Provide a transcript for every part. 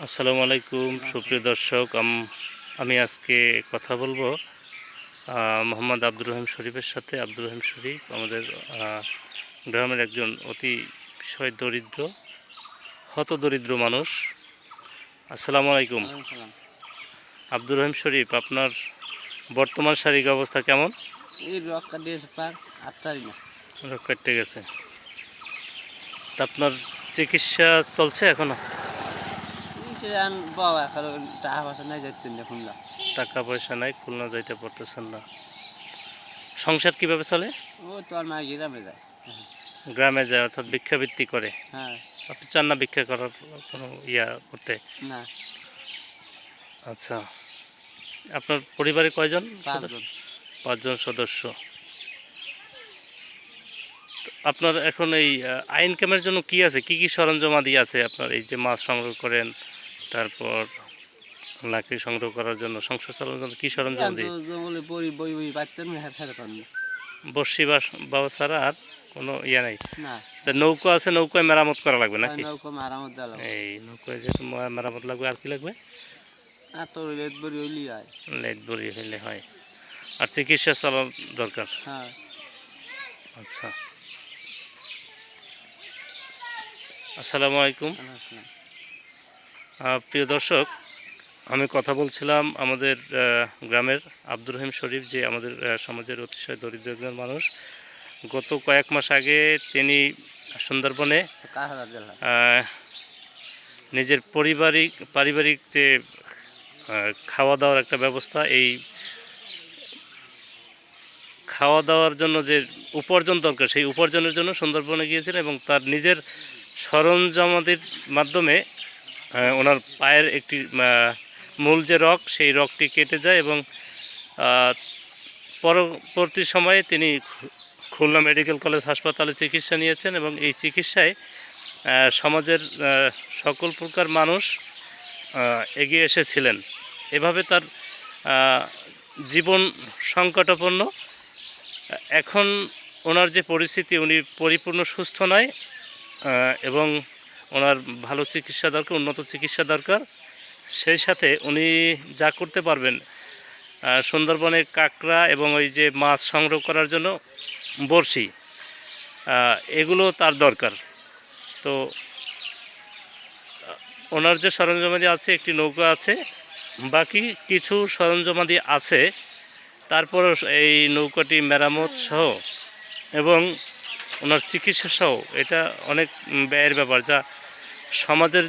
আসসালামু আলাইকুম সুপ্রিয় দর্শক, আমি আজকে কথা বলবো মোহাম্মদ আব্দুর রহিম শরীফের সাথে। আব্দুর রহিম শরীফ আমাদের গ্রামের একজন অতি বিষয় দরিদ্র, হতদরিদ্র মানুষ। আসসালামু আলাইকুম সালাম। আব্দুর রহিম শরীফ, আপনার বর্তমান শারীরিক অবস্থা কেমন? এই রক্ষা দিয়েছে পার আত্মারি না। রোগ কেটে গেছে, তা আপনার চিকিৎসা চলছে এখনো? বাবা এখন টাকা পয়সা নাই যাইতেন না শুনলাম। টাকা পয়সা নাই, খুলনা যাইতে পারতেছেন না। সংসার কিভাবে চলে? ও তো আর মা গ্রামে যায়। গ্রামে যায়, অর্থাৎ ভিক্ষাবৃত্তি করে। হ্যাঁ। আপনি চান না ভিক্ষা করার কোনো করতে? না। আচ্ছা, আপনার পরিবারে কয়জন সদস্য? 5 জন। 5 জন সদস্য। আপনার এখন এই ইনকামের জন্য কি আছে, কি কি সরঞ্জামাদি আছে আপনার? এই যে মাছ সংগ্রহ করেন, তারপর লাকড়ি সংগ্রহ করার জন্য, সংসার চালানোর জন্য কি সরঞ্জাম দিয়ে? বলে বই বই বই বাচ্চার মেয়ে সাথে পারেন না। বর্ষি বাবা ছাড়া আর কোনো নাই? না। তা নৌকা আছে, নৌকায় মেরামত করা লাগবে নাকি? নৌকো মারামত দেওয়া এই নৌকায় যেহেতু মেরামত লাগবে, আর কি লাগবে? আর তোর লেট বড়ি হইলি হয়। লেট বড়ি হইলে হয়, আর চিকিৎসা চালানো দরকার। হ্যাঁ। আচ্ছা, আসসালামু আলাইকুম প্রিয় দর্শক, আমি কথা বলছিলাম আমাদের গ্রামের আব্দুর রহিম শরীফ, যে আমাদের সমাজের অতিশয় দরিদ্র একজন মানুষ। গত কয়েক মাস আগে তিনি সুন্দরবনে নিজের পারিবারিক যে খাওয়া দাওয়ার একটা ব্যবস্থা, এই খাওয়া দাওয়ার জন্য যে উপার্জন দরকার, সেই উপার্জনের জন্য সুন্দরবনে গিয়েছিলেন এবং তার নিজের সরঞ্জামাদির মাধ্যমে ওনার পায়ের একটি মূল যে রগ, সেই রগটি কেটে যায় এবং পরবর্তী সময়ে তিনি খুলনা মেডিকেল কলেজ হাসপাতালে চিকিৎসা নিয়েছেন এবং এই চিকিৎসায় সমাজের সকল প্রকার মানুষ এগিয়ে এসেছিলেন। এভাবে তার জীবন সংকটাপন্ন। এখন ওনার যে পরিস্থিতি, উনি পরিপূর্ণ সুস্থ নয় এবং ওনার ভালো চিকিৎসা দরকার, উন্নত চিকিৎসা দরকার। সেই সাথে উনি যা করতে পারবেন, সুন্দরবনে কাঁকড়া এবং ওই যে মাছ সংগ্রহ করার জন্য বড়শি, এগুলো তার দরকার। তো ওনার যে সরঞ্জামাদি আছে, একটি নৌকা আছে, বাকি কিছু সরঞ্জামাদি আছে। তারপর এই নৌকাটি মেরামত সহ এবং ওনার চিকিৎসা সহ, এটা অনেক ব্যয়ের ব্যাপার, যা সমাজের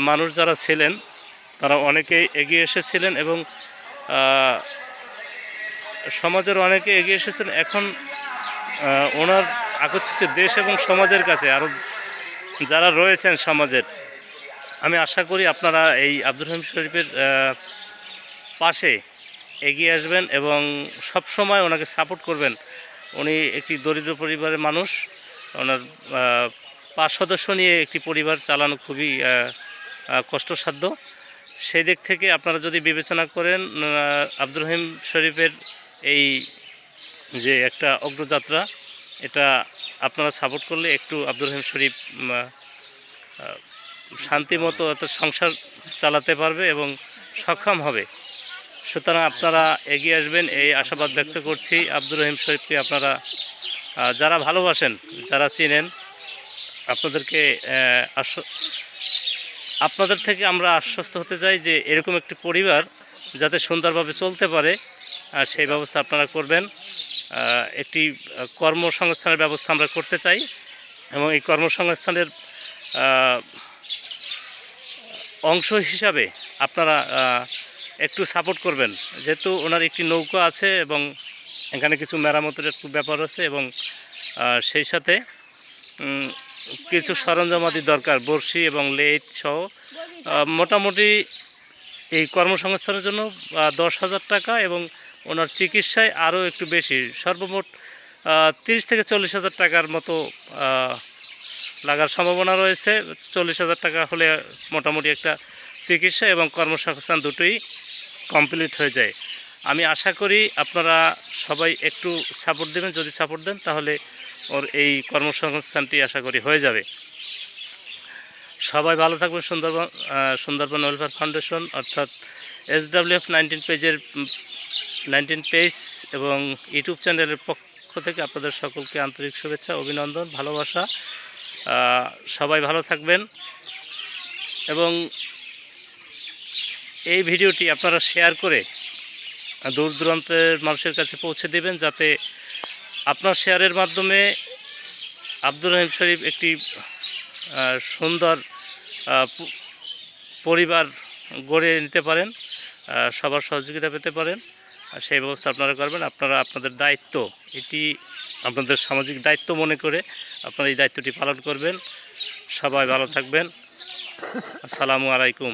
মানুষ যারা ছিলেন তারা অনেকেই এগিয়ে এসেছিলেন এবং সমাজের অনেকে এগিয়ে এসেছেন। এখন ওনার আকুতি হচ্ছে দেশ এবং সমাজের কাছে, আরও যারা রয়েছেন সমাজের। আমি আশা করি আপনারা এই আব্দুর রহিম শরীফের পাশে এগিয়ে আসবেন এবং সব সময় ওনাকে সাপোর্ট করবেন। উনি একটি দরিদ্র পরিবারের মানুষ, ওনার 5 সদস্য নিয়ে একটি পরিবার চালানো খুবই কষ্টসাধ্য। সেই দিক থেকে আপনারা যদি বিবেচনা করেন, আব্দুর রহিম শরীফের এই যে একটা অগ্রযাত্রা, এটা আপনারা সাপোর্ট করলে একটু আব্দুর রহিম শরীফ শান্তিমতো সংসার চালাতে পারবে এবং সক্ষম হবে। সুতরাং আপনারা এগিয়ে আসবেন, এই আশাবাদ ব্যক্ত করছি। আব্দুর রহিম শরীফকে আপনারা যারা ভালোবাসেন, যারা চিনেন, আপনাদের থেকে আমরা আশ্বস্ত হতে চাই যে এরকম একটি পরিবার যাতে সুন্দরভাবে চলতে পারে, সেই ব্যবস্থা আপনারা করবেন। একটি কর্মসংস্থানের ব্যবস্থা আমরা করতে চাই এবং এই কর্মসংস্থানের অংশ হিসাবে আপনারা একটু সাপোর্ট করবেন। যেহেতু ওনার একটি নৌকা আছে এবং এখানে কিছু মেরামতের একটু ব্যাপার আছে এবং সেই সাথে কিছু সরঞ্জামাদি দরকার, বড়শি এবং লেট সহ। মোটামুটি এই কর্মসংস্থানের জন্য 10,000 টাকা এবং ওনার চিকিৎসায় আরও একটু বেশি, সর্বমোট 30 থেকে 40,000 টাকার মতো লাগার সম্ভাবনা রয়েছে। 40,000 টাকা হলে মোটামুটি একটা চিকিৎসা এবং কর্মসংস্থান দুটোই কমপ্লিট হয়ে যায়। আমি আশা করি আপনারা সবাই একটু সাপোর্ট দেবেন। যদি সাপোর্ট দেন তাহলে ওর এই কর্মসংস্থানটি আশা করি হয়ে যাবে। সবাই ভালো থাকবেন। সুন্দরবন ওয়েলফেয়ার ফাউন্ডেশন অর্থাৎ SWF 19 পেজ এবং ইউটিউব চ্যানেলের পক্ষ থেকে আপনাদের সকলকে আন্তরিক শুভেচ্ছা, অভিনন্দন, ভালোবাসা। সবাই ভালো থাকবেন এবং এই ভিডিওটি আপনারা শেয়ার করে দূর দূরান্তের মানুষের কাছে পৌঁছে দেবেন, যাতে আপনার শেয়ারের মাধ্যমে আব্দুর রহিম শরীফ একটি সুন্দর পরিবার গড়ে নিতে পারেন, সবার সহযোগিতা পেতে পারেন। সেই ব্যবস্থা আপনারা করবেন। আপনারা আপনাদের দায়িত্ব, এটি আপনাদের সামাজিক দায়িত্ব মনে করে আপনারা এই দায়িত্বটি পালন করবেন। সবাই ভালো থাকবেন। আসসালামু আলাইকুম।